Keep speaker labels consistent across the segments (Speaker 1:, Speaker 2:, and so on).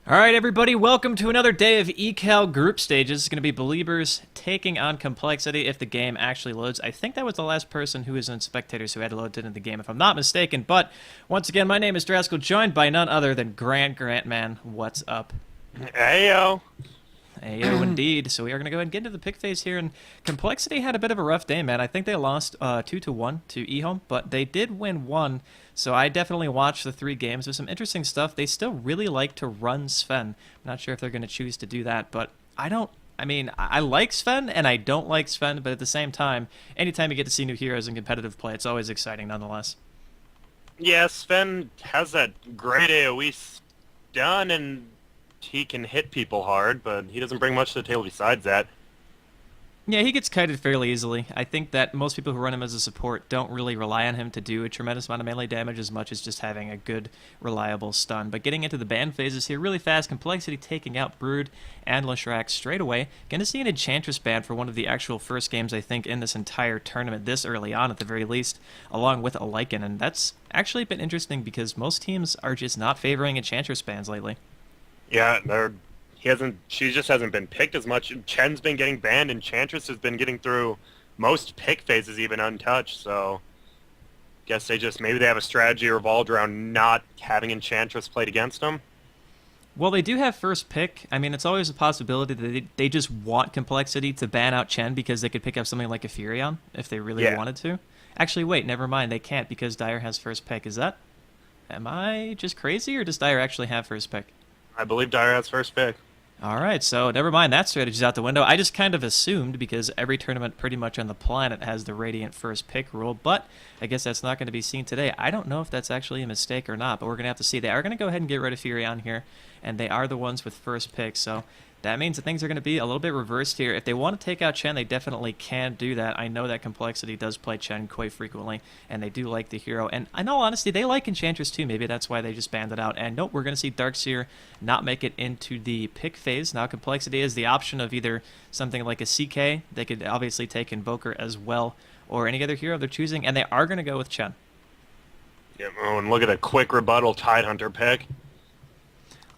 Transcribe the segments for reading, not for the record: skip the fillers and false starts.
Speaker 1: All right, everybody, welcome to another day of ECAL Group Stages. It's going to be belieBers taking on Complexity if the game actually loads. I think that was the last person who was in spectators who had loaded into the game, if I'm not mistaken. But once again, my name is Draskyl, joined by none other than GranDGranT. Man, what's up?
Speaker 2: Heyo.
Speaker 1: Ayo, indeed. So we are going to go ahead and get into the pick phase here. And Complexity had a bit of a rough day, man. I think they lost 2-1 to eHome, but they did win one. So I definitely watched the 3 games. There's some interesting stuff. They still really like to run Sven. I'm not sure if they're going to choose to do that, but I like Sven and I don't like Sven, but at the same time, anytime you get to see new heroes in competitive play, it's always exciting nonetheless.
Speaker 2: Yeah, Sven has that great AoE stun, and he can hit people hard, but he doesn't bring much to the table besides that.
Speaker 1: Yeah, he gets kited fairly easily. I think that most people who run him as a support don't really rely on him to do a tremendous amount of melee damage as much as just having a good, reliable stun. But getting into the ban phases here really fast, Complexity taking out Brood and Leshrac straight away. Going to see an Enchantress ban for one of the actual first games, I think, in this entire tournament, this early on at the very least, along with a Lycan. And that's actually been interesting because most teams are just not favoring Enchantress bans lately.
Speaker 2: Yeah, she just hasn't been picked as much. Chen's been getting banned, and Enchantress has been getting through most pick phases even untouched, so guess maybe they have a strategy revolved around not having Enchantress played against them.
Speaker 1: Well, they do have first pick. I mean, it's always a possibility that they just want Complexity to ban out Chen because they could pick up something like a Furion if they really wanted to. Actually, wait, never mind. They can't because Dire has first pick. Am I just crazy, or does Dire actually have first pick?
Speaker 2: I believe Dire has first pick.
Speaker 1: All right, so never mind, that strategy's out the window. I just kind of assumed because every tournament pretty much on the planet has the Radiant first pick rule, but I guess that's not going to be seen today. I don't know if that's actually a mistake or not, but we're going to have to see. They are going to go ahead and get rid of Furion here, and they are the ones with first pick, so that means that things are going to be a little bit reversed here. If they want to take out Chen, they definitely can do that. I know that Complexity does play Chen quite frequently, and they do like the hero. And in all honesty, they like Enchantress too. Maybe that's why they just banned it out. And nope, we're going to see Darkseer not make it into the pick phase. Now Complexity is the option of either something like a CK. They could obviously take Invoker as well, or any other hero they're choosing, and they are going to go with Chen.
Speaker 2: Yeah, oh, and look at a quick rebuttal Tidehunter pick.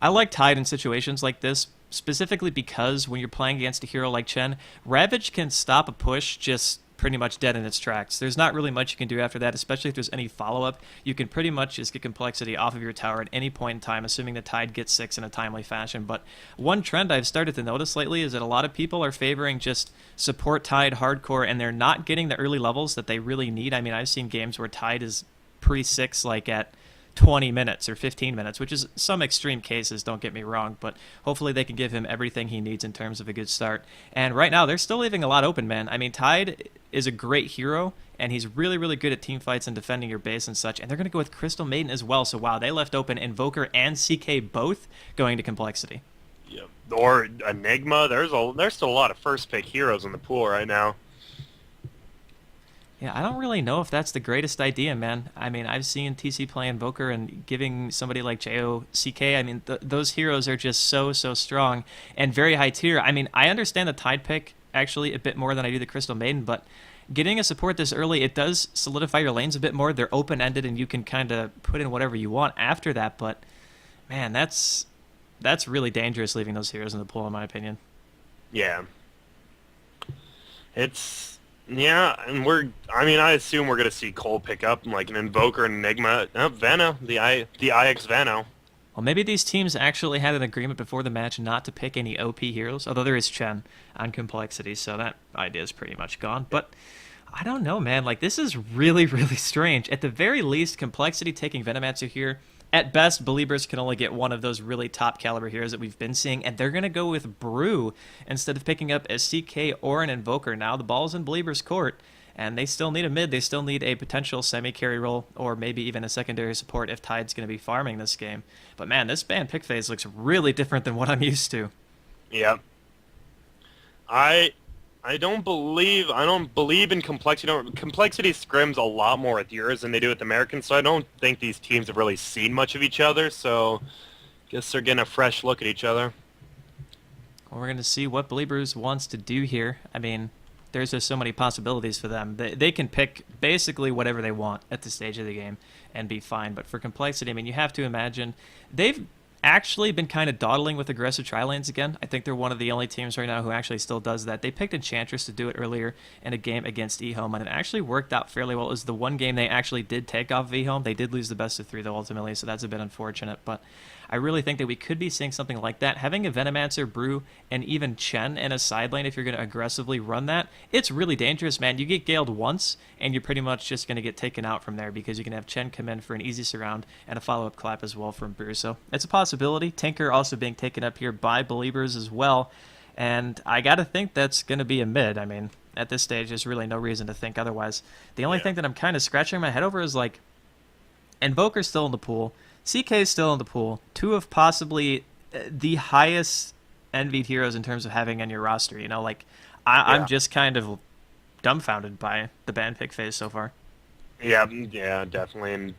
Speaker 1: I like Tide in situations like this, specifically because when you're playing against a hero like Chen, Ravage can stop a push just pretty much dead in its tracks. There's not really much you can do after that, especially if there's any follow-up. You can pretty much just get Complexity off of your tower at any point in time, assuming the Tide gets 6 in a timely fashion. But one trend I've started to notice lately is that a lot of people are favoring just support Tide hardcore, and they're not getting the early levels that they really need. I mean, I've seen games where Tide is pre-6, like at 20 minutes or 15 minutes, which is some extreme cases, don't get me wrong, but hopefully they can give him everything he needs in terms of a good start. And right now, they're still leaving a lot open, man. I mean, Tide is a great hero, and he's really, really good at team fights and defending your base and such, and they're going to go with Crystal Maiden as well, so wow, they left open Invoker and CK both going to Complexity.
Speaker 2: Yeah. Or Enigma. There's still a lot of first pick heroes in the pool right now.
Speaker 1: Yeah, I don't really know if that's the greatest idea, man. I mean, I've seen TC play Invoker and giving somebody like JOCK, I mean, those heroes are just so strong and very high tier. I mean, I understand the Tide pick actually a bit more than I do the Crystal Maiden, but getting a support this early, it does solidify your lanes a bit more. They're open-ended, and you can kind of put in whatever you want after that, but man, that's really dangerous leaving those heroes in the pool, in my opinion.
Speaker 2: Yeah. Yeah, and I assume we're going to see coL pick up, like an Invoker and Enigma. Vano, the IX Vano.
Speaker 1: Well, maybe these teams actually had an agreement before the match not to pick any OP heroes, although there is Chen on Complexity, so that idea is pretty much gone. But I don't know, man. Like, this is really, really strange. At the very least, Complexity taking Venomancer here. At best, belieBers can only get one of those really top caliber heroes that we've been seeing, and they're going to go with Brew instead of picking up a CK or an Invoker. Now the ball's in belieBers' court, and they still need a mid. They still need a potential semi-carry role, or maybe even a secondary support if Tide's going to be farming this game. But man, this ban pick phase looks really different than what I'm used to.
Speaker 2: Yeah. I don't believe in Complexity. Complexity scrims a lot more with yours than they do with Americans, so I don't think these teams have really seen much of each other, so guess they're getting a fresh look at each other.
Speaker 1: Well, we're going to see what belieBers wants to do here. I mean, there's just so many possibilities for them. They can pick basically whatever they want at this stage of the game and be fine, but for Complexity, I mean, you have to imagine they've actually been kind of dawdling with aggressive tri-lanes again. I think they're one of the only teams right now who actually still does that. They picked Enchantress to do it earlier in a game against eHome, and it actually worked out fairly well. It was the one game they actually did take off of eHome. They did lose the best of 3, though, ultimately, so that's a bit unfortunate, but I really think that we could be seeing something like that. Having a Venomancer, Brew, and even Chen in a side lane, if you're going to aggressively run that, it's really dangerous, man. You get galed once, and you're pretty much just going to get taken out from there because you can have Chen come in for an easy surround and a follow-up clap as well from Brew. So it's a possibility. Tinker also being taken up here by belieBers as well, and I got to think that's going to be a mid. I mean, at this stage, there's really no reason to think otherwise. The only thing that I'm kind of scratching my head over is, like, Invoker's still in the pool. CK's still in the pool. 2 of possibly the highest envied heroes in terms of having on your roster. You know, like, I'm just kind of dumbfounded by the ban pick phase so far.
Speaker 2: Yeah, definitely. And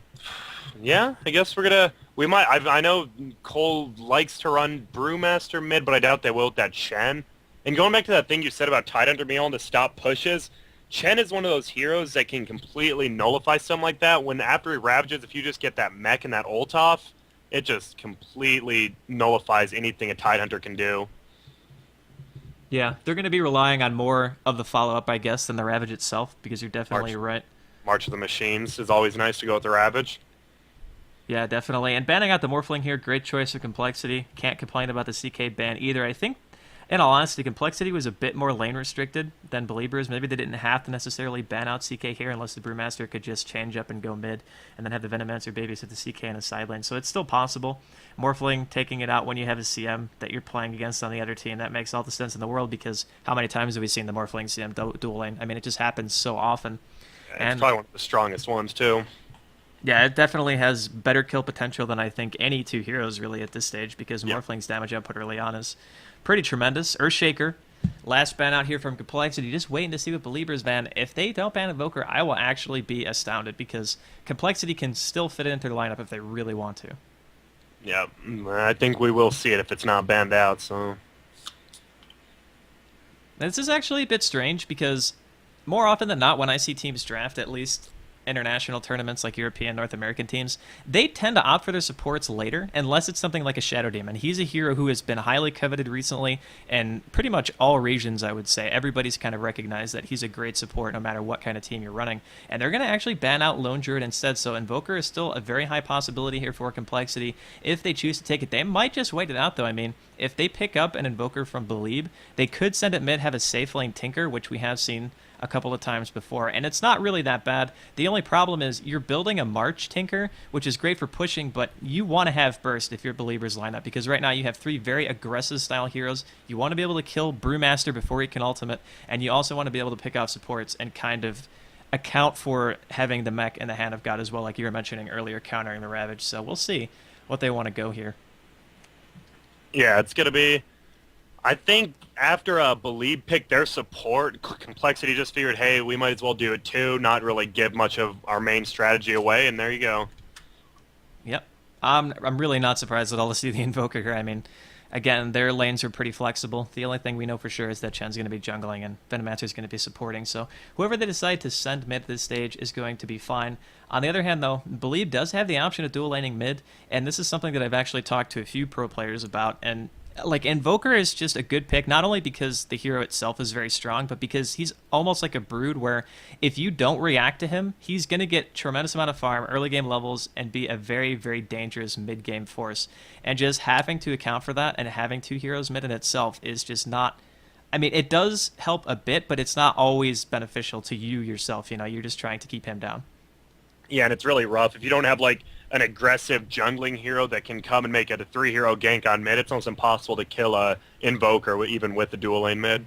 Speaker 2: yeah, I guess we might. I know coL likes to run Brewmaster mid, but I doubt they will with that Chen. And going back to that thing you said about Tidehunter being able to stop pushes, Chen is one of those heroes that can completely nullify something like that. When after he ravages, if you just get that mech and that ult off, it just completely nullifies anything a Tidehunter can do.
Speaker 1: Yeah, they're going to be relying on more of the follow-up, I guess, than the Ravage itself, because you're definitely right.
Speaker 2: March of the Machines is always nice to go with the Ravage.
Speaker 1: Yeah, definitely. And banning out the Morphling here, great choice of Complexity. Can't complain about the CK ban either. I think, in all honesty, Complexity was a bit more lane restricted than belieBers. Maybe they didn't have to necessarily ban out CK here unless the Brewmaster could just change up and go mid and then have the Venomancer babysit the CK in a side lane. So it's still possible. Morphling taking it out when you have a CM that you're playing against on the other team, that makes all the sense in the world, because how many times have we seen the Morphling CM dual lane? I mean, it just happens so often.
Speaker 2: Yeah, it's probably one of the strongest ones, too.
Speaker 1: Yeah, it definitely has better kill potential than I think any 2 heroes really at this stage, because Morphling's damage output early on is pretty tremendous. Earthshaker, last ban out here from Complexity. Just waiting to see what belieBers ban. If they don't ban Invoker, I will actually be astounded, because Complexity can still fit it into their lineup if they really want to.
Speaker 2: Yeah, I think we will see it if it's not banned out, so...
Speaker 1: This is actually a bit strange, because more often than not, when I see teams draft, at least international tournaments like European, North American teams, they tend to opt for their supports later, unless it's something like a Shadow Demon. He's a hero who has been highly coveted recently, and pretty much all regions, I would say. Everybody's kind of recognized that he's a great support no matter what kind of team you're running. And they're going to actually ban out Lone Druid instead, so Invoker is still a very high possibility here for Complexity. If they choose to take it, they might just wait it out, though. I mean, if they pick up an Invoker from belieB, they could send it mid, have a safe lane Tinker, which we have seen a couple of times before, and it's not really that bad. The only problem is you're building a March Tinker, which is great for pushing, but you want to have burst if you're belieBers lineup, because right now you have 3 very aggressive style heroes. You want to be able to kill Brewmaster before he can ultimate, and you also want to be able to pick off supports and kind of account for having the mech in the Hand of God as well, like you were mentioning earlier, countering the Ravage. So we'll see what they want to go here.
Speaker 2: Yeah, it's going to be... I think after belieB picked their support, Complexity just figured, hey, we might as well do it too, not really give much of our main strategy away, and there you go.
Speaker 1: Yep. I'm really not surprised at all to see the Invoker here. I mean, again, their lanes are pretty flexible. The only thing we know for sure is that Chen's going to be jungling and Venomancer is going to be supporting. So whoever they decide to send mid at this stage is going to be fine. On the other hand, though, belieB does have the option of dual laning mid, and this is something that I've actually talked to a few pro players about, and like, Invoker is just a good pick, not only because the hero itself is very strong, but because he's almost like a Brood, where if you don't react to him, he's going to get tremendous amount of farm, early game levels, and be a very, very dangerous mid-game force. And just having to account for that and having 2 heroes mid in itself is just not... I mean, it does help a bit, but it's not always beneficial to you yourself. You know, you're just trying to keep him down.
Speaker 2: Yeah, and it's really rough. If you don't have, like, an aggressive jungling hero that can come and make it a 3-hero gank on mid, it's almost impossible to kill a Invoker even with the dual lane mid.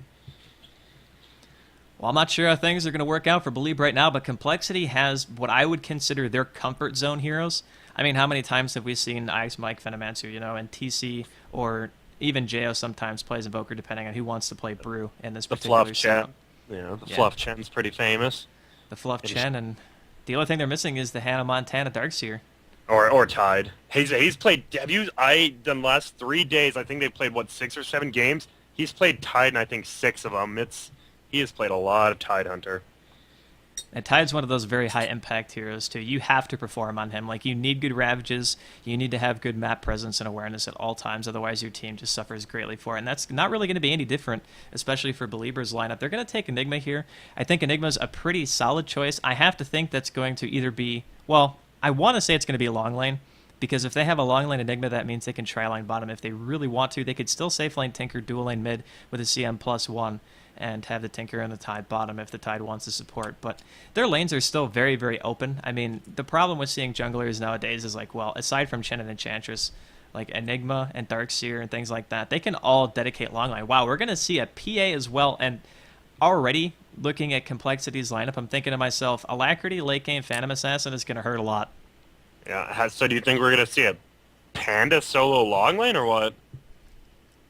Speaker 1: Well, I'm not sure how things are going to work out for belieB right now, but Complexity has what I would consider their comfort zone heroes. I mean, how many times have we seen Ice Mike, Venomancer, you know, and TC, or even Jo sometimes plays Invoker, depending on who wants to play Brew in this particular
Speaker 2: Fluff
Speaker 1: setup.
Speaker 2: Chen. Yeah, the Fluff Chen's pretty famous.
Speaker 1: The Fluff Chen, and the only thing they're missing is the Hannah Montana Darkseer.
Speaker 2: Or Tide. He's played... the last 3 days, I think they've played, 6 or 7 games? He's played Tide in, I think, 6 of them. He has played a lot of Tidehunter.
Speaker 1: And Tide's one of those very high impact heroes too. You have to perform on him. Like, you need good ravages, you need to have good map presence and awareness at all times, otherwise your team just suffers greatly for it. And that's not really going to be any different, especially for belieBers lineup. They're going to take Enigma here. I think Enigma's a pretty solid choice. I have to think that's going to either be, well, I want to say it's going to be a long lane, because if they have a long lane Enigma, that means they can tri-lane bottom if they really want to. They could still safe lane Tinker, dual lane mid with a CM +1, and have the Tinker and the Tide bottom if the Tide wants to support. But their lanes are still very, very open. I mean, the problem with seeing junglers nowadays is, like, well, aside from Chen and Enchantress, like Enigma and Darkseer and things like that, they can all dedicate long lane. Wow, we're going to see a PA as well, and already looking at Complexity's lineup, I'm thinking to myself, Alacrity, late game Phantom Assassin is going to hurt a lot.
Speaker 2: Yeah, so do you think we're going to see a Panda solo long lane or what?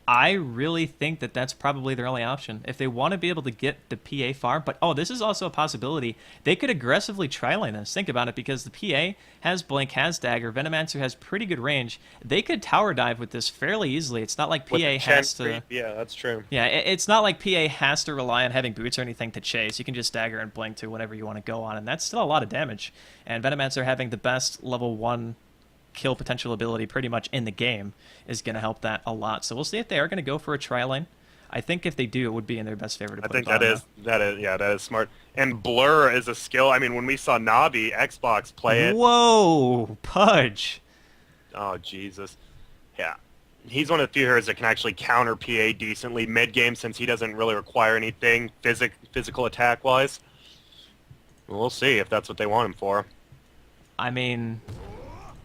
Speaker 1: I really think that that's probably their only option. If they want to be able to get the PA farm, but this is also a possibility. They could aggressively tri-lane this. Think about it, because the PA has Blink, has Dagger, Venomancer has pretty good range. They could tower dive with this fairly easily. It's not like PA has to...
Speaker 2: Yeah, that's true.
Speaker 1: Yeah, it's not like PA has to rely on having boots or anything to chase. You can just Dagger and Blink to whatever you want to go on, and that's still a lot of damage. And Venomancer having the best level 1 kill potential ability pretty much in the game is going to help that a lot. So we'll see if they are going to go for a tri-lane. I think if they do, it would be in their best favor to put
Speaker 2: I think
Speaker 1: that
Speaker 2: is smart. And Blur is a skill. I mean, when we saw Navi Xbox play it.
Speaker 1: Whoa, Pudge.
Speaker 2: Oh, Jesus. Yeah. He's one of the few heroes that can actually counter PA decently mid-game, since he doesn't really require anything physical attack-wise. We'll see if that's what they want him for.
Speaker 1: I mean,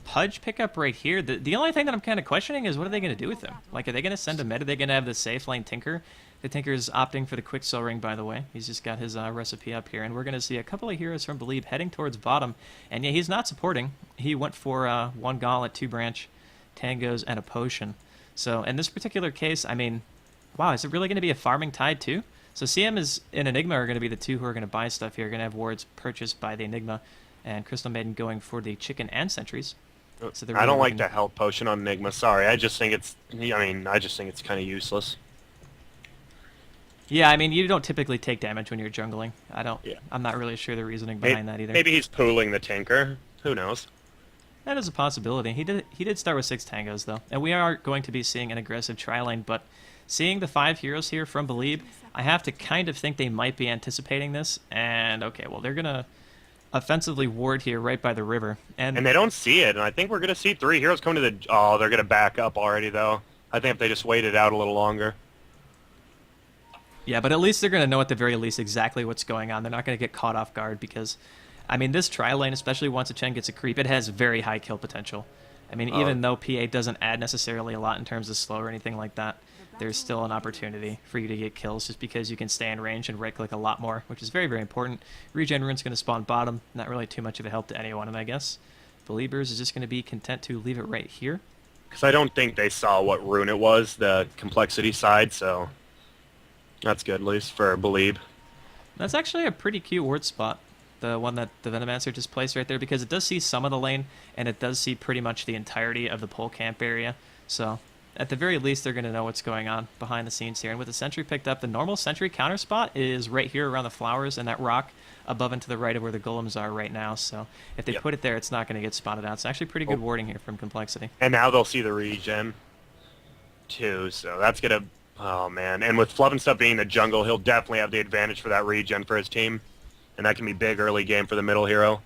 Speaker 1: Pudge pickup right here. The only thing that I'm kind of questioning is, what are they going to do with him? Like, are they going to send him mid? Are they going to have the safe lane Tinker? The Tinker's opting for the quick soul ring, by the way. He's just got his recipe up here. And we're going to see a couple of heroes from belieB heading towards bottom. And yeah, he's not supporting. He went for 1 gauntlet, 2 branch, tangos, and a potion. So in this particular case, I mean, wow, is it really going to be a farming Tide too? So CM and Enigma are going to be the two who are going to buy stuff here. Going to have wards purchased by the Enigma, and Crystal Maiden going for the chicken and sentries. So
Speaker 2: I don't like the health potion on Enigma. Sorry, I just think it's kind of useless.
Speaker 1: Yeah, I mean, you don't typically take damage when you're jungling.
Speaker 2: Yeah.
Speaker 1: I'm not really sure the reasoning behind that either.
Speaker 2: Maybe he's pooling the Tinker. Who knows?
Speaker 1: That is a possibility. He did start with 6 tangos though, and we are going to be seeing an aggressive tri-lane. But seeing the 5 heroes here from belieB, I have to kind of think they might be anticipating this. And okay, well, they're gonna offensively ward here right by the river, and
Speaker 2: they don't see it. And I think we're gonna see 3 heroes come to the. Oh, they're gonna back up already though. I think if they just waited out a little longer.
Speaker 1: Yeah, but at least they're going to know at the very least exactly what's going on. They're not going to get caught off guard because, I mean, this tri-lane, especially once a Chen gets a creep, it has very high kill potential. I mean, even though PA doesn't add necessarily a lot in terms of slow or anything like that, there's still an opportunity for you to get kills just because you can stay in range and right-click a lot more, which is very, very important. Regen rune's going to spawn bottom, not really too much of a help to anyone, and I guess belieBers is just going to be content to leave it right here.
Speaker 2: Because I don't think they saw what rune it was, the complexity side, so that's good, at least for belieB.
Speaker 1: That's actually a pretty cute ward spot, the one that the Venomancer just placed right there, because it does see some of the lane, and it does see pretty much the entirety of the pole camp area. So at the very least, they're going to know what's going on behind the scenes here. And with the sentry picked up, the normal sentry counter spot is right here around the flowers and that rock above and to the right of where the golems are right now. So if they put it there, it's not going to get spotted out. It's actually pretty good warding here from Complexity.
Speaker 2: And now they'll see the regen, too, so that's going to... Oh, man. And with Fluff and stuff being the jungle, he'll definitely have the advantage for that regen for his team. And that can be big early game for the middle hero.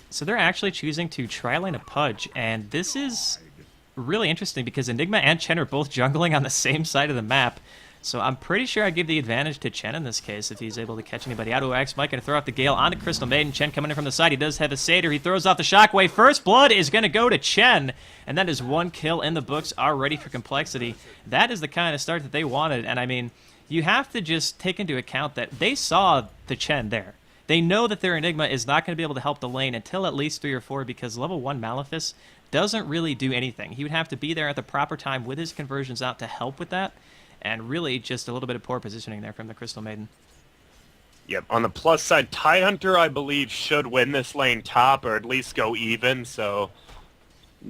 Speaker 1: So they're actually choosing to tri-lane a Pudge, and this is really interesting because Enigma and Chen are both jungling on the same side of the map. So I'm pretty sure I give the advantage to Chen in this case if he's able to catch anybody out. X Mike going to throw off the Gale onto Crystal Maiden. Chen coming in from the side. He does have a Satyr. He throws off the Shockwave. First blood is going to go to Chen. And that is 1 kill in the books already for Complexity. That is the kind of start that they wanted. And I mean, you have to just take into account that they saw the Chen there. They know that their Enigma is not going to be able to help the lane until at least 3 or 4 because level 1 Malefice doesn't really do anything. He would have to be there at the proper time with his conversions out to help with that. And really just a little bit of poor positioning there from the Crystal Maiden.
Speaker 2: Yep, on the plus side, Tidehunter, I believe, should win this lane top or at least go even. So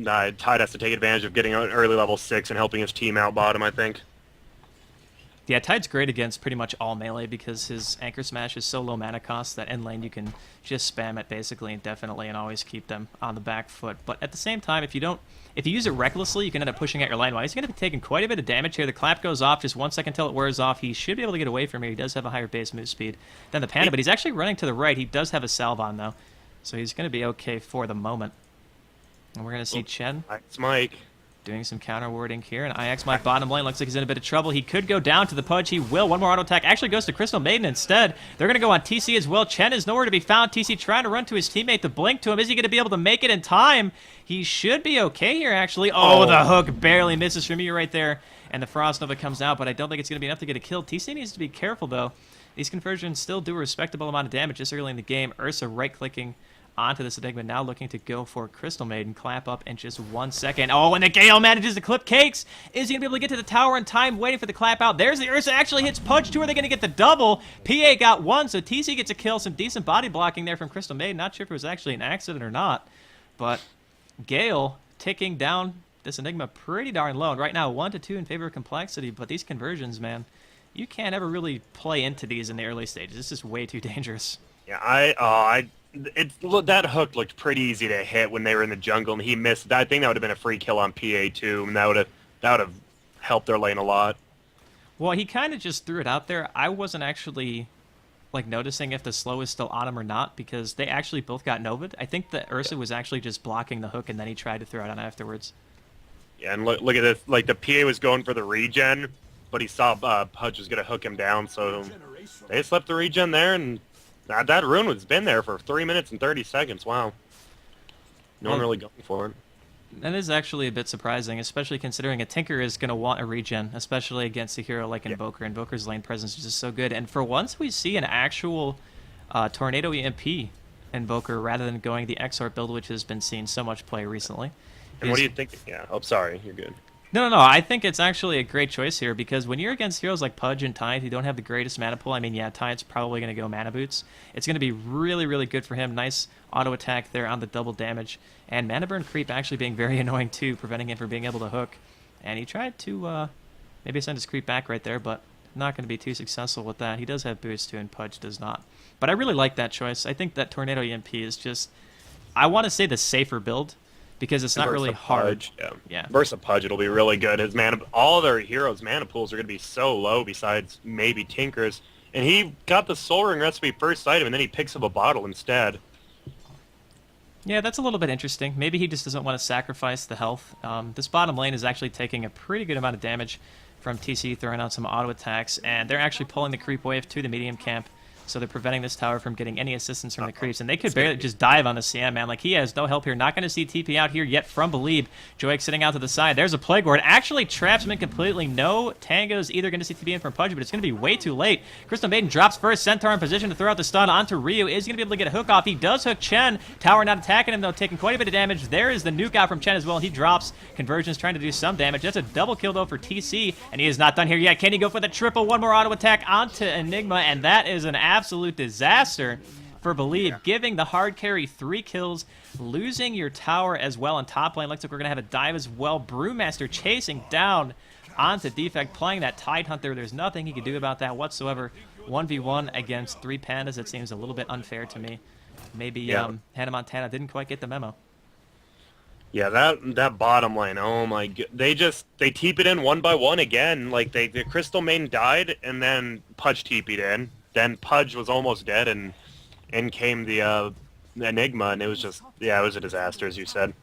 Speaker 2: Tide has to take advantage of getting an early level 6 and helping his team out bottom, I think.
Speaker 1: Yeah, Tide's great against pretty much all melee because his Anchor Smash is so low mana cost that in lane you can just spam it basically indefinitely and always keep them on the back foot. But at the same time, if you use it recklessly, you can end up pushing out your lane. While he's going to be taking quite a bit of damage here. The clap goes off just 1 second till it wears off. He should be able to get away from here. He does have a higher base move speed than the Panda, but he's actually running to the right. He does have a salve on though, so he's going to be okay for the moment. And we're going to see Chen.
Speaker 2: It's Mike.
Speaker 1: Doing some counter warding here, and IX Mike bottom lane looks like he's in a bit of trouble. He could go down to the Pudge. He will. One more auto attack actually goes to Crystal Maiden instead. They're going to go on TC as well. Chen is nowhere to be found. TC trying to run to his teammate to blink to him. Is he going to be able to make it in time? He should be okay here, actually. Oh, the hook barely misses from you right there, and the Frost Nova comes out, but I don't think it's going to be enough to get a kill. TC needs to be careful, though. These conversions still do a respectable amount of damage this early in the game. Ursa right-clicking onto this Enigma, now looking to go for Crystal Maiden. Clap up in just 1 second. Oh, and the Gale manages to clip cakes. Is he going to be able to get to the tower in time? Waiting for the clap out. There's the Ursa. Actually hits Pudge. 2. Are they going to get the double? PA got 1, so TC gets a kill. Some decent body blocking there from Crystal Maiden. Not sure if it was actually an accident or not, but Gale ticking down this Enigma pretty darn low. And right now, 1-2 in favor of complexity, but these conversions, man, you can't ever really play into these in the early stages. This is way too dangerous.
Speaker 2: Yeah, that hook looked pretty easy to hit when they were in the jungle, and he missed. I think that would have been a free kill on PA too, and that would have helped their lane a lot.
Speaker 1: Well, he kind of just threw it out there. I wasn't actually like noticing if the slow is still on him or not because they actually both got Novad. I think that Ursa was actually just blocking the hook, and then he tried to throw it on afterwards.
Speaker 2: Yeah, and look at this. Like the PA was going for the regen, but he saw Pudge was gonna hook him down, so they slept the regen there and. That rune has been there for 3 minutes and 30 seconds. Wow. No one really going for it.
Speaker 1: That is actually a bit surprising, especially considering a Tinker is going to want a regen, especially against a hero like Invoker. Invoker's lane presence is just so good. And for once, we see an actual Tornado EMP Invoker rather than going the Exort build, which has been seeing so much play recently.
Speaker 2: And what do you think? Yeah. Oh, sorry. You're good.
Speaker 1: No. I think it's actually a great choice here because when you're against heroes like Pudge and Tide who don't have the greatest mana pool, I mean, yeah, Tide's probably going to go mana boots. It's going to be really, really good for him. Nice auto attack there on the double damage. And mana burn creep actually being very annoying too, preventing him from being able to hook. And he tried to maybe send his creep back right there, but not going to be too successful with that. He does have boost too, and Pudge does not. But I really like that choice. I think that Tornado EMP is just, I want to say the safer build. Because it's not really hard.
Speaker 2: Pudge, yeah. Versus Pudge, it'll be really good. His mana, all their heroes' mana pools are going to be so low. Besides maybe Tinker's, and he got the Soul Ring recipe first item, and then he picks up a bottle instead.
Speaker 1: Yeah, that's a little bit interesting. Maybe he just doesn't want to sacrifice the health. This bottom lane is actually taking a pretty good amount of damage from TC, throwing out some auto attacks, and they're actually pulling the creep wave to the medium camp. So they're preventing this tower from getting any assistance from the creeps. And they could barely just dive on the CM, man. Like, he has no help here. Not going to see TP out here yet from belieB. Joik sitting out to the side. There's a Plague Ward. Actually traps him in completely. No Tango's either going to see TP in from Pudge, but it's going to be way too late. Crystal Maiden drops first. Centaur in position to throw out the stun onto Ryu. Is going to be able to get a hook off. He does hook Chen. Tower not attacking him, though, taking quite a bit of damage. There is the nuke out from Chen as well. He drops. Conversion's trying to do some damage. That's a double kill, though, for TC. And he is not done here yet. Can he go for the triple? One more auto attack onto Enigma, and that is an absolute disaster for belieB, giving the hard carry 3 kills, losing your tower as well in top lane. Looks like we're going to have a dive as well. Brewmaster chasing down onto Defect, playing that Tide Hunter. There's nothing he can do about that whatsoever. 1v1 against 3 pandas. It seems a little bit unfair to me. Maybe Hannah Montana didn't quite get the memo.
Speaker 2: Yeah, that bottom lane, oh my god. They TP'd in one by one again. Like, the Crystal Maiden died, and then Pudge TP'd in. Then Pudge was almost dead, and in came the Enigma, and it was just, yeah, it was a disaster, as you said.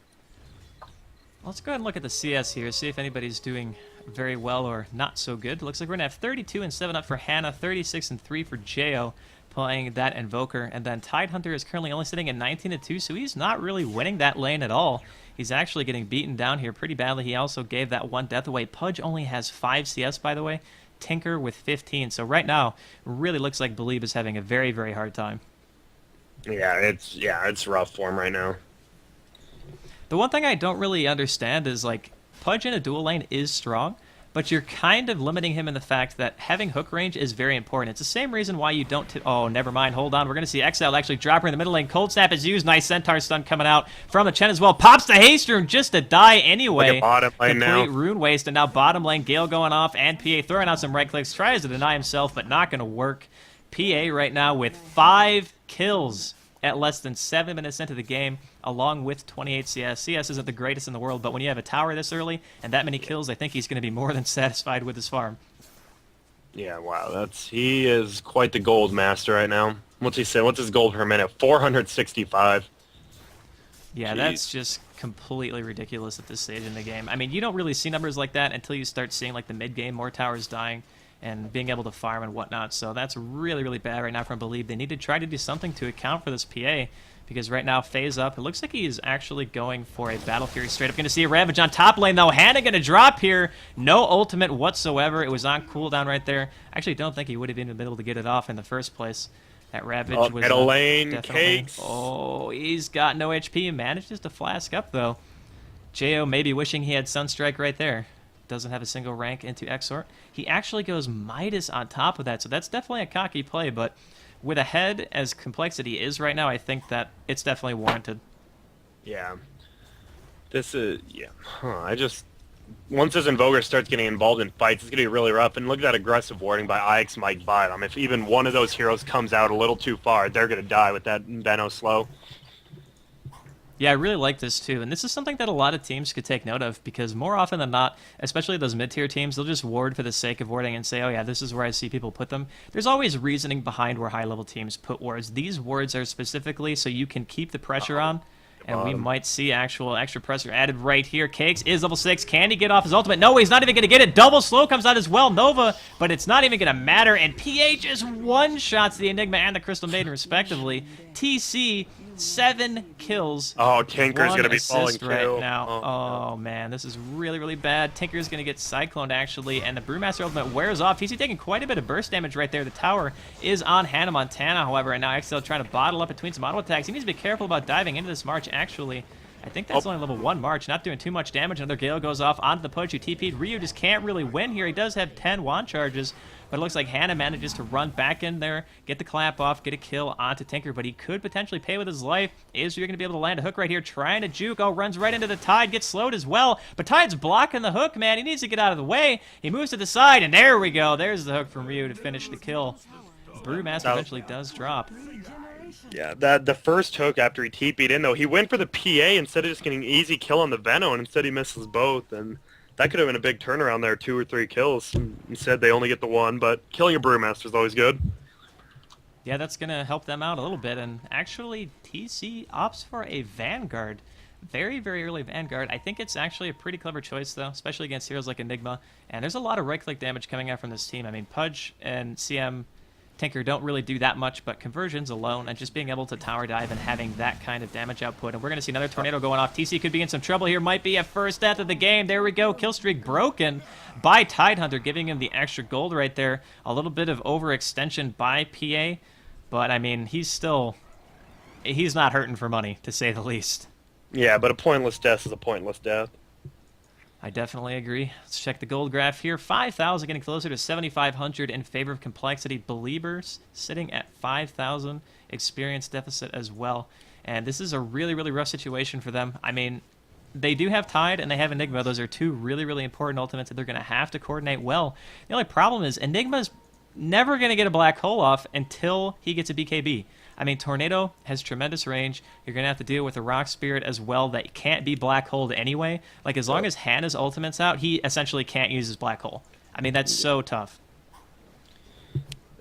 Speaker 1: Let's go ahead and look at the CS here, see if anybody's doing very well or not so good. Looks like we're going to have 32 and 7 up for Hannah, 36 and 3 for Jo, playing that Invoker, and then Tide Hunter is currently only sitting at 19 and 2, so he's not really winning that lane at all. He's actually getting beaten down here pretty badly. He also gave that 1 death away. Pudge only has 5 CS, by the way. Tinker with 15. So right now, really looks like belieB is having a very, very hard time.
Speaker 2: Yeah, it's rough for him right now.
Speaker 1: The one thing I don't really understand is, like, Pudge in a dual lane is strong, but you're kind of limiting him in the fact that having hook range is very important. It's the same reason why you don't... Oh, never mind. Hold on. We're going to see ECAL actually drop her in the middle lane. Cold Snap is used. Nice Centaur stun coming out from the Chen as well. Pops the haste rune just to die anyway.
Speaker 2: Look at bottom lane now.
Speaker 1: Complete rune waste, and now bottom lane, Gale going off, and PA throwing out some right clicks. Tries to deny himself, but not going to work. PA right now with 5 kills at less than 7 minutes into the game, along with 28 CS. CS isn't the greatest in the world, but when you have a tower this early and that many kills, I think he's going to be more than satisfied with his farm.
Speaker 2: Yeah, wow, he is quite the gold master right now. What's he say? What's his gold per minute? 465.
Speaker 1: Yeah,
Speaker 2: Jeez.
Speaker 1: That's just completely ridiculous at this stage in the game. I mean, you don't really see numbers like that until you start seeing like the mid game, more towers dying and being able to farm and whatnot. So that's really, really bad right now from belieB. They need to try to do something to account for this PA, because right now, phase up. It looks like he is actually going for a Battle Fury straight up. Going to see a Ravage on top lane, though. Hannah going to drop here. No ultimate whatsoever. It was on cooldown right there. I actually don't think he would have even been able to get it off in the first place. That Ravage was
Speaker 2: middle lane,
Speaker 1: definitely...
Speaker 2: cakes.
Speaker 1: Oh, he's got no HP. Manages to flask up, though. Jo maybe wishing he had Sunstrike right there. Doesn't have a single rank into Exort. He actually goes Midas on top of that, so that's definitely a cocky play, but with a head as complexity is right now, I think that it's definitely warranted.
Speaker 2: Yeah. This is... Yeah. Once this Invoker starts getting involved in fights, it's going to be really rough. And look at that aggressive warding by IX Mike bottom. If even one of those heroes comes out a little too far, they're going to die with that Veno slow.
Speaker 1: Yeah, I really like this too, and this is something that a lot of teams could take note of, because more often than not, especially those mid-tier teams, they'll just ward for the sake of warding and say, oh yeah, this is where I see people put them. There's always reasoning behind where high-level teams put wards. These wards are specifically so you can keep the pressure on, and we might see actual extra pressure added right here. Cakes is level 6. Can he get off his ultimate? No, he's not even going to get it. Double slow comes out as well, Nova, but it's not even going to matter, and PA just one-shots the Enigma and the Crystal Maiden, respectively. TC... 7 kills.
Speaker 2: Oh, Tinker's going to be falling
Speaker 1: right
Speaker 2: too.
Speaker 1: now. Oh, man, this is really, really bad. Tinker's going to get cycloned, actually, and the Brewmaster ultimate wears off. TC taking quite a bit of burst damage right there. The tower is on Hannah Montana, however, and now ECAL trying to bottle up between some auto attacks. He needs to be careful about diving into this March, actually. I think that's only level 1 March, not doing too much damage. Another Gale goes off onto the push. You TP'd. Ryu just can't really win here. He does have 10 wand charges, but it looks like Hannah manages to run back in there, get the clap off, get a kill onto Tinker, but he could potentially pay with his life. Is Ryu going to be able to land a hook right here? Trying to juke. Oh, runs right into the Tide, gets slowed as well, but Tide's blocking the hook, man. He needs to get out of the way. He moves to the side, and there we go. There's the hook from Ryu to finish the kill. Brewmaster eventually does drop.
Speaker 2: Yeah, the first hook after he TP'd in, though, he went for the PA instead of just getting easy kill on the Veno, and instead he misses both, and that could have been a big turnaround there, 2 or 3 kills. Instead, they only get the 1, but killing a Brewmaster is always good.
Speaker 1: Yeah, that's going to help them out a little bit, and actually, TC opts for a Vanguard. Very, very early Vanguard. I think it's actually a pretty clever choice, though, especially against heroes like Enigma, and there's a lot of right-click damage coming out from this team. I mean, Pudge and CM Tinker don't really do that much, but conversions alone and just being able to tower dive and having that kind of damage output. And we're going to see another tornado going off. TC could be in some trouble here. Might be a first death of the game. There we go. Kill streak broken by Tidehunter, giving him the extra gold right there. A little bit of overextension by PA, but I mean, he's not hurting for money, to say the least.
Speaker 2: Yeah, but a pointless death is a pointless death.
Speaker 1: I definitely agree. Let's check the gold graph here. 5,000 getting closer to 7,500 in favor of complexity. belieBers sitting at 5,000. Experience deficit as well. And this is a really, really rough situation for them. I mean, they do have Tide and they have Enigma. Those are 2 really, really important ultimates that they're going to have to coordinate well. The only problem is Enigma's never going to get a black hole off until he gets a BKB. I mean, Tornado has tremendous range. You're going to have to deal with a Rock Spirit as well that can't be black holed anyway. Like, as long as Hannah's ultimate's out, he essentially can't use his black hole. I mean, that's so tough.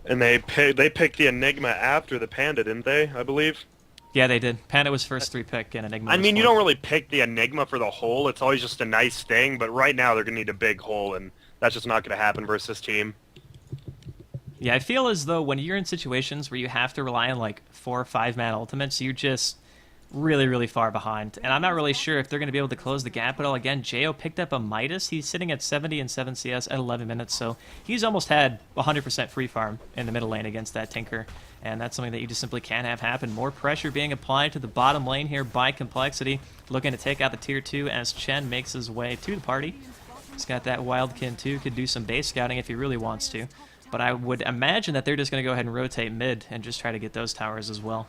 Speaker 2: And they picked the Enigma after the Panda, didn't they, I believe?
Speaker 1: Yeah, they did. Panda was first 3 pick, and Enigma
Speaker 2: I mean, you
Speaker 1: fourth.
Speaker 2: don't really pick the Enigma for the hole. It's always just a nice thing, but right now they're going to need a big hole, and that's just not going to happen versus this team.
Speaker 1: Yeah, I feel as though when you're in situations where you have to rely on like 4 or 5 man ultimates, you're just really, really far behind. And I'm not really sure if they're going to be able to close the gap at all. Again, Jo picked up a Midas. He's sitting at 70 and 7 CS at 11 minutes, so he's almost had 100% free farm in the middle lane against that Tinker. And that's something that you just simply can't have happen. More pressure being applied to the bottom lane here by complexity, looking to take out the tier 2 as Chen makes his way to the party. He's got that Wildkin too, could do some base scouting if he really wants to. But I would imagine that they're just going to go ahead and rotate mid and just try to get those towers as well.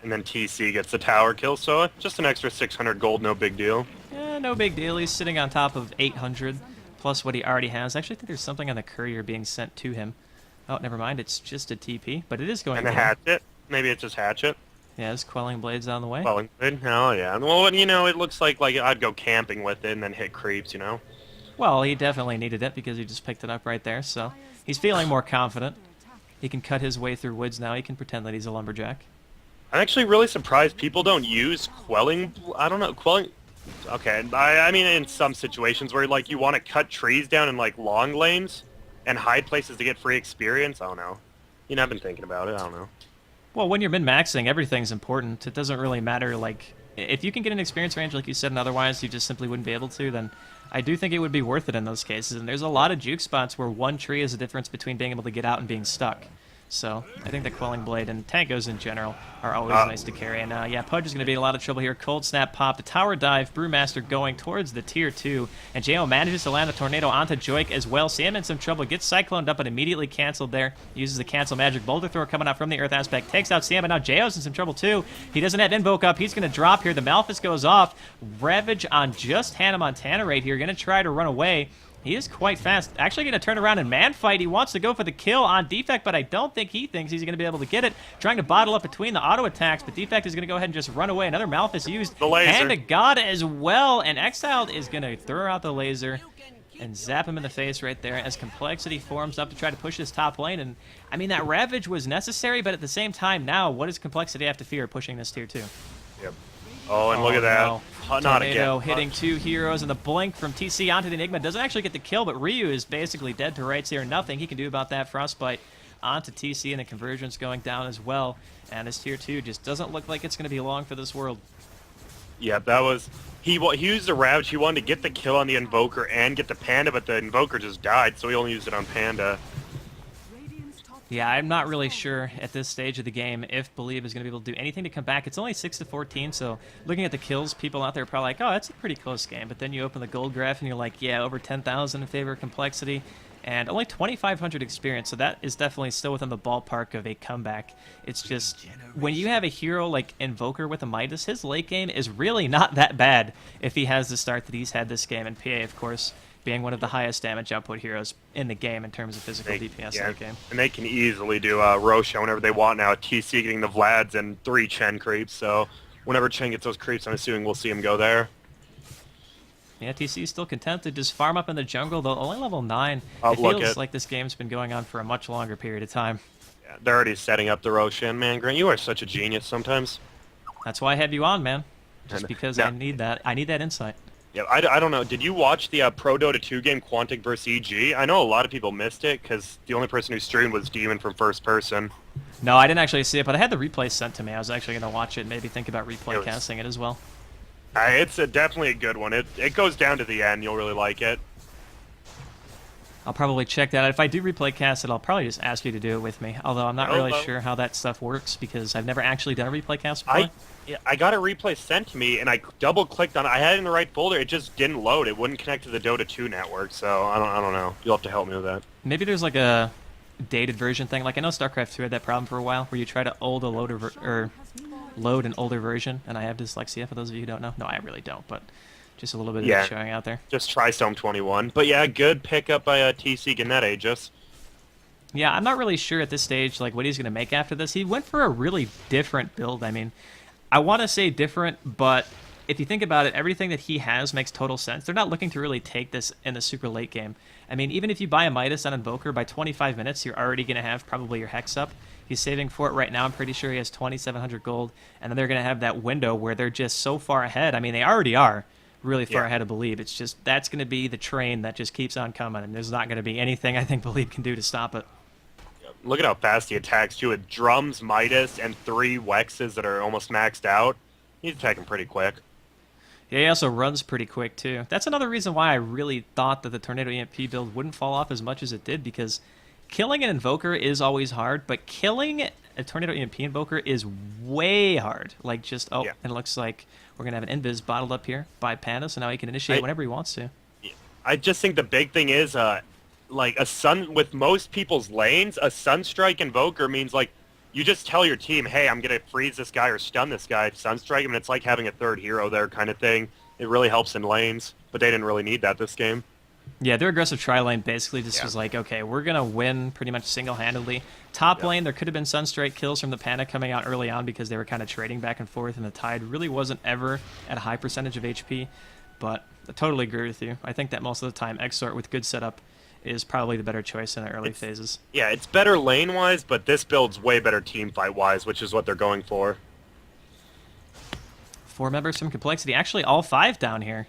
Speaker 2: And then TC gets the tower kill, so just an extra 600 gold, no big deal.
Speaker 1: Yeah, no big deal. He's sitting on top of 800 plus what he already has. I actually think there's something on the courier being sent to him. Oh, never mind. It's just a TP, but it is going
Speaker 2: And the hatchet. Maybe it's just hatchet.
Speaker 1: Yeah, his quelling blade's on the way.
Speaker 2: Quelling blade? Oh, yeah. Well, you know, it looks like I'd go camping with it and then hit creeps, you know?
Speaker 1: Well, he definitely needed it because he just picked it up right there, so he's feeling more confident. He can cut his way through woods now. He can pretend that he's a lumberjack.
Speaker 2: I'm actually really surprised people don't use quelling. I don't know, quelling. Okay, I mean, in some situations where like you want to cut trees down in like long lanes and hide places to get free experience. I don't know. You know, I've been thinking about it. I don't know.
Speaker 1: Well, when you're min-maxing, everything's important. It doesn't really matter, like, if you can get an experience range like you said and otherwise you just simply wouldn't be able to, then I do think it would be worth it in those cases. And there's a lot of juke spots where one tree is the difference between being able to get out and being stuck. So I think the Quelling Blade and Tankos in general are always nice to carry. And yeah, Pudge is going to be in a lot of trouble here. Cold Snap pop, the Tower Dive, Brewmaster going towards the Tier 2. And JO manages to land a Tornado onto Joik as well. Sam in some trouble, gets Cycloned up but immediately canceled there. Uses the Cancel Magic. Boulder Thrower coming out from the Earth aspect. Takes out Sam, but now JO's in some trouble too. He doesn't have Invoke up. He's going to drop here. The Malphus goes off. Ravage on just Hannah Montana right here. Going to try to run away. He is quite fast. Actually going to turn around and man fight. He wants to go for the kill on Defect, but I don't think he thinks he's going to be able to get it. Trying to bottle up between the auto attacks, but Defect is going to go ahead and just run away. Another Malphus used.
Speaker 2: The laser.
Speaker 1: And a God as well. And Exiled is going to throw out the laser and zap him in the face right there as Complexity forms up to try to push this top lane. And, I mean, that Ravage was necessary, but at the same time now, what does Complexity have to fear pushing this Tier 2?
Speaker 2: Yep. Oh, and look at that.
Speaker 1: No.
Speaker 2: Not
Speaker 1: Tornado
Speaker 2: again.
Speaker 1: hitting two heroes, and the blink from TC onto the Enigma doesn't actually get the kill, but Ryu is basically dead to rights here. Nothing he can do about that. Frostbite onto TC, and the conversion's going down as well. And his Tier 2 just doesn't look like it's going to be long for this world.
Speaker 2: Yep, that was... He used the Ravage. He wanted to get the kill on the Invoker and get the Panda, but the Invoker just died, so he only used it on Panda.
Speaker 1: Yeah, I'm not really sure at this stage of the game if belieB is going to be able to do anything to come back. It's only 6-14, so looking at the kills, people out there are probably like, oh, that's a pretty close game. But then you open the gold graph and you're like, yeah, over 10,000 in favor of Complexity, and only 2,500 experience, so that is definitely still within the ballpark of a comeback. It's just, when you have a hero like Invoker with a Midas, his late game is really not that bad if he has the start that he's had this game, and PA, of course, being one of the highest damage output heroes in the game in terms of physical DPS late game.
Speaker 2: And they can easily do Roshan whenever they want now. TC getting the Vlads and 3 Chen creeps, so whenever Chen gets those creeps, I'm assuming we'll see him go there.
Speaker 1: Yeah, TC is still content to just farm up in the jungle, though only level 9.
Speaker 2: Oh,
Speaker 1: it feels like this game's been going on for a much longer period of time.
Speaker 2: Yeah, they're already setting up the Roshan. Man, Grant, you are such a genius sometimes.
Speaker 1: That's why I have you on, man. Just because
Speaker 2: now,
Speaker 1: I need that insight.
Speaker 2: Yeah, I don't know. Did you watch the Pro Dota 2 game, Quantic vs. EG? I know a lot of people missed it, because the only person who streamed was Demon from First Person.
Speaker 1: No, I didn't actually see it, but I had the replay sent to me. I was actually going to watch it and maybe think about replay casting it as well.
Speaker 2: It's definitely a good one. It goes down to the end. You'll really like it.
Speaker 1: I'll probably check that out. If I do replay cast it, I'll probably just ask you to do it with me. Although I'm not really sure how that stuff works because I've never actually done a replay cast before.
Speaker 2: I got a replay sent to me, and I double-clicked on it. I had it in the right folder. It just didn't load. It wouldn't connect to the Dota 2 network, so I don't know. You'll have to help me with that.
Speaker 1: Maybe there's like a dated version thing. Like I know StarCraft 2 had that problem for a while, where you try to load an older version, and I have dyslexia for those of you who don't know. No, I really don't, but just a little bit of showing out there.
Speaker 2: Just try Storm 21. But yeah, good pickup by TC getting that Aegis.
Speaker 1: Yeah, I'm not really sure at this stage like what he's going to make after this. He went for a really different build. I mean, I want to say different, but if you think about it, everything that he has makes total sense. They're not looking to really take this in the super late game. I mean, even if you buy a Midas on Invoker, by 25 minutes, you're already going to have probably your Hex up. He's saving for it right now. I'm pretty sure he has 2,700 gold. And then they're going to have that window where they're just so far ahead. I mean, they already are really far ahead of belieB. It's just, that's going to be the train that just keeps on coming. And there's not going to be anything I think belieB can do to stop it.
Speaker 2: Look at how fast he attacks, too, with Drums, Midas, and 3 Wexes that are almost maxed out. He's attacking pretty quick.
Speaker 1: Yeah, he also runs pretty quick, too. That's another reason why I really thought that the Tornado EMP build wouldn't fall off as much as it did, because killing an Invoker is always hard, but killing a Tornado EMP Invoker is way hard. Like, just, and it looks like we're going to have an Invis bottled up here by Panda, so now he can initiate whenever he wants to.
Speaker 2: I just think the big thing is, like with most people's lanes, a Sunstrike Invoker means like you just tell your team, hey, I'm gonna freeze this guy or stun this guy, Sunstrike him, and it's like having a third hero there kind of thing. It really helps in lanes, but they didn't really need that this game.
Speaker 1: Yeah, their aggressive tri-lane basically just was like, okay, we're going to win pretty much single-handedly. Top lane, there could have been Sunstrike kills from the Panda coming out early on because they were kind of trading back and forth, and the Tide really wasn't ever at a high percentage of HP. But I totally agree with you. I think that most of the time, Exort with good setup is probably the better choice in the early phases.
Speaker 2: Yeah, it's better lane-wise, but this build's way better team fight-wise, which is what they're going for.
Speaker 1: 4 members from Complexity, actually all 5 down here.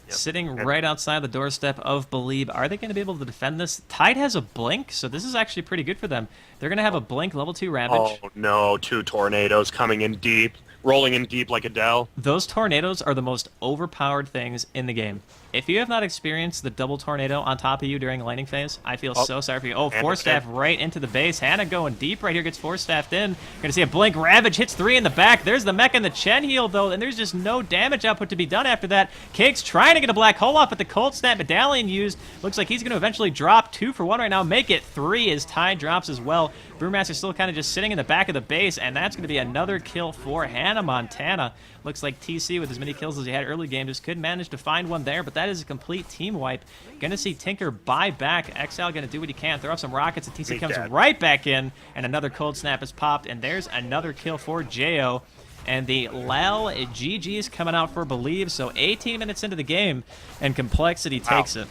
Speaker 1: Sitting right outside the doorstep of belieB. Are they going to be able to defend this? Tide has a Blink, so this is actually pretty good for them. They're going to have a Blink level 2 Ravage.
Speaker 2: Oh no, 2 tornadoes coming in deep, rolling in deep like Adele.
Speaker 1: Those tornadoes are the most overpowered things in the game. If you have not experienced the double tornado on top of you during the laning phase, I feel so sorry for you. Oh, Force Staff right into the base. Hannah going deep right here, gets Force Staffed in. You're going to see a Blink Ravage, hits 3 in the back. There's the mech and the Chen heal, though, and there's just no damage output to be done after that. Cake's trying to get a black hole off, but the Cold Snap Medallion used. Looks like he's going to eventually drop 2 for 1 right now. Make it 3 as Tide drops as well. Brewmaster's still kind of just sitting in the back of the base, and that's going to be another kill for Hannah Montana. Looks like TC, with as many kills as he had early game, just could manage to find one there, but that is a complete team wipe. Gonna see Tinker buy back. Exile gonna do what he can, throw off some rockets, and TC comes right back in, and another Cold Snap is popped, and there's another kill for Jo. And the LAL GG's coming out for belieB, so 18 minutes into the game, and Complexity takes it.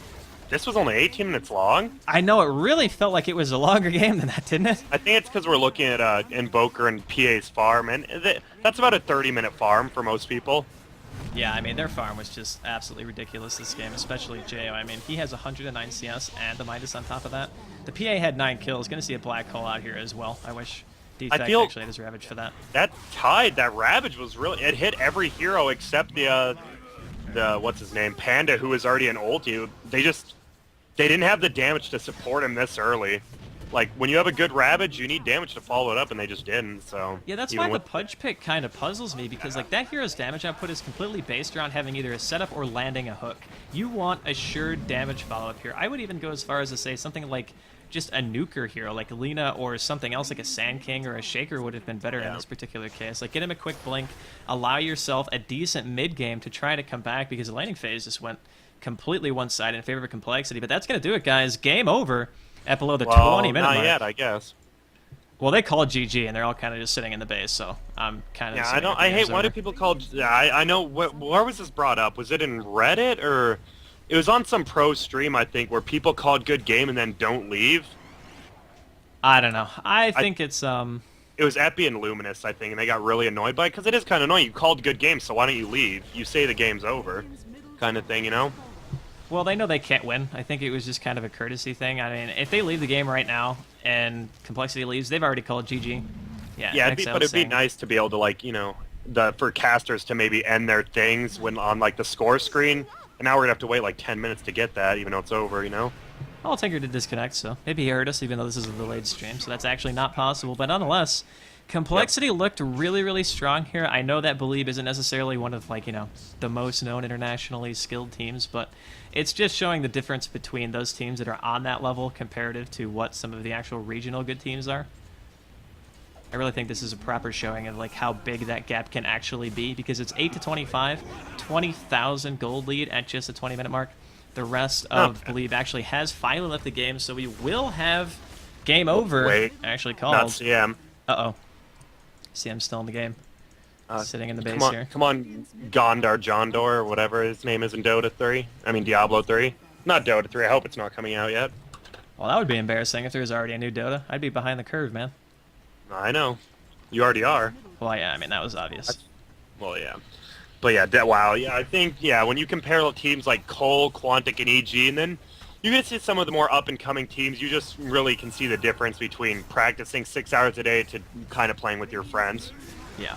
Speaker 2: This was only 18 minutes long?
Speaker 1: I know, it really felt like it was a longer game than that, didn't it?
Speaker 2: I think it's because we're looking at Invoker and PA's farm, and that's about a 30-minute farm for most people.
Speaker 1: Yeah, I mean, their farm was just absolutely ridiculous this game, especially Jo. I mean, he has 109 CS and the Midas on top of that. The PA had 9 kills. Going to see a black hole out here as well. I wish Defect actually had his Ravage for that.
Speaker 2: That Tide, that Ravage was really... It hit every hero except the what's his name, Panda, who was already an ulti. They didn't have the damage to support him this early. Like, when you have a good Ravage, you need damage to follow it up, and they just didn't, so...
Speaker 1: Yeah, that's why the Pudge pick kind of puzzles me, because, like, that hero's damage output is completely based around having either a setup or landing a hook. You want assured damage follow-up here. I would even go as far as to say something like just a nuker hero, like Lina, or something else like a Sand King or a Shaker would have been better in this particular case. Like, get him a quick blink, allow yourself a decent mid-game to try to come back, because the laning phase just went completely one-sided in favor of Complexity. But that's going to do it, guys. Game over at below the 20-minute mark.
Speaker 2: Not yet, I guess.
Speaker 1: Well, they called GG, and they're all kind of just sitting in the base, so I'm kind of...
Speaker 2: Yeah, I hate... Why do people call... I know... Where was this brought up? Was it in Reddit, or... It was on some pro stream, I think, where people called good game and then don't leave.
Speaker 1: I don't know. I think it's...
Speaker 2: It was Epi and Luminous, I think, and they got really annoyed by it, because it is kind of annoying. You called good game, so why don't you leave? You say the game's over, kind of thing, you know?
Speaker 1: Well, they know they can't win. I think it was just kind of a courtesy thing. I mean, if they leave the game right now and Complexity leaves, they've already called GG.
Speaker 2: Yeah, it'd be nice to be able to, like, you know, for casters to maybe end their things when on, like, the score screen. And now we're going to have to wait, like, 10 minutes to get that, even though it's over, you know?
Speaker 1: Well, Tinker did disconnect, so maybe he heard us, even though this is a delayed stream, so that's actually not possible. But nonetheless, Complexity looked really, really strong here. I know that belieB isn't necessarily one of, like, you know, the most known internationally skilled teams, but it's just showing the difference between those teams that are on that level comparative to what some of the actual regional good teams are. I really think this is a proper showing of, like, how big that gap can actually be, because it's 8 to 25, 20,000 gold lead at just the 20-minute mark. The rest of belieB actually has finally left the game, so we will have game over actually called.
Speaker 2: Not CM.
Speaker 1: Uh-oh. CM's still in the game. Sitting in the base here.
Speaker 2: Come on, Gondar Jondor, or whatever his name is in Dota 3. I mean, Diablo 3. Not Dota 3. I hope it's not coming out yet.
Speaker 1: Well, that would be embarrassing if there was already a new Dota. I'd be behind the curve, man.
Speaker 2: I know. You already are.
Speaker 1: Well, yeah, I mean, that was obvious.
Speaker 2: Well, yeah. But yeah, wow. Yeah, I think, yeah, when you compare teams like coL, Quantic, and EG, and then you get to see some of the more up-and-coming teams, you just really can see the difference between practicing 6 hours a day to kind of playing with your friends.
Speaker 1: Yeah.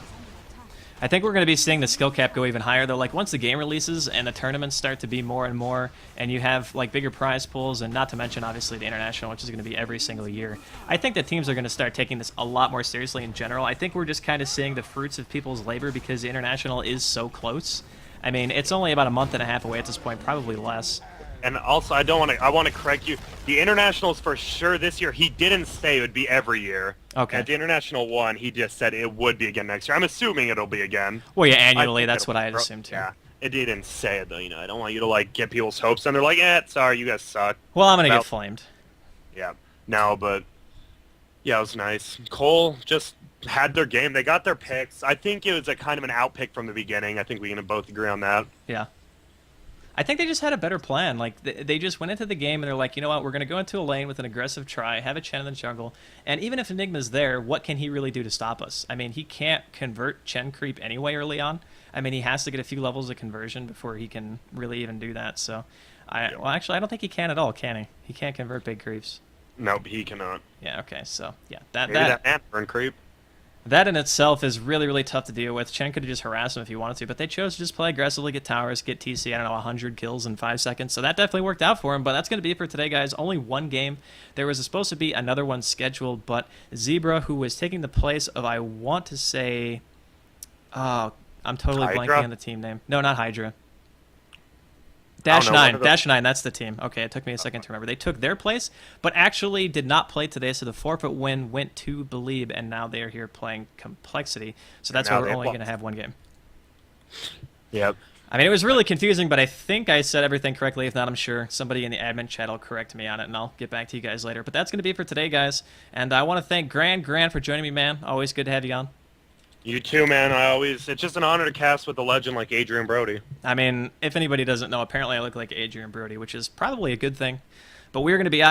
Speaker 1: I think we're going to be seeing the skill cap go even higher, though. Like, once the game releases and the tournaments start to be more and more, and you have, like, bigger prize pools, and not to mention, obviously, the international, which is going to be every single year, I think that teams are going to start taking this a lot more seriously in general. I think we're just kind of seeing the fruits of people's labor because the international is so close. I mean, it's only about a month and a half away at this point, probably less.
Speaker 2: And also, I want to correct you. The internationals for sure this year. He didn't say it would be every year.
Speaker 1: Okay.
Speaker 2: At the international one, he just said it would be again next year. I'm assuming it'll be again.
Speaker 1: Well, yeah, annually.
Speaker 2: think
Speaker 1: That's
Speaker 2: it'll
Speaker 1: what
Speaker 2: be
Speaker 1: I had assumed too.
Speaker 2: Yeah, it didn't say it though. You know, I don't want you to like get people's hopes, and they're like, sorry, you guys suck.
Speaker 1: Well, I'm gonna
Speaker 2: Well-
Speaker 1: get flamed.
Speaker 2: Yeah. No, but yeah, it was nice. coL just had their game. They got their picks. I think it was a kind of an out pick from the beginning. I think we can both agree on that.
Speaker 1: Yeah. I think they just had a better plan. Like, they just went into the game and they're like, you know what, we're going to go into a lane with an aggressive try, have a Chen in the jungle, and even if Enigma's there, what can he really do to stop us? I mean, he can't convert Chen creep anyway early on. I mean, he has to get a few levels of conversion before he can really even do that. So, well, actually, I don't think he can at all, can he? He can't convert big creeps.
Speaker 2: No, he cannot.
Speaker 1: Yeah, okay, so, yeah.
Speaker 2: Maybe that Antburn creep.
Speaker 1: That in itself is really, really tough to deal with. Chen could have just harassed him if he wanted to, but they chose to just play aggressively, get towers, get TC, I don't know, 100 kills in 5 seconds. So that definitely worked out for him, but that's going to be it for today, guys. Only one game. There was supposed to be another one scheduled, but Zebra, who was taking the place of, I want to say... Oh, I'm totally
Speaker 2: Hydra?
Speaker 1: blanking on the team name. No, not Hydra.
Speaker 2: I don't
Speaker 1: Dash
Speaker 2: know, one
Speaker 1: 9,
Speaker 2: of the-
Speaker 1: Dash 9, that's the team. Okay, it took me a second to remember. They took their place, but actually did not play today, so the forfeit win went to belieB, and now they are here playing Complexity. So that's why
Speaker 2: now
Speaker 1: we're
Speaker 2: they
Speaker 1: only
Speaker 2: lost.
Speaker 1: going to have one game.
Speaker 2: Yep.
Speaker 1: I mean, it was really confusing, but I think I said everything correctly. If not, I'm sure somebody in the admin chat will correct me on it, and I'll get back to you guys later. But that's going to be it for today, guys. And I want to thank GranDGranT for joining me, man. Always good to have you on.
Speaker 2: You too, man. It's just an honor to cast with a legend like Adrian Brody.
Speaker 1: I mean, if anybody doesn't know, apparently I look like Adrian Brody, which is probably a good thing. But we're going to be out.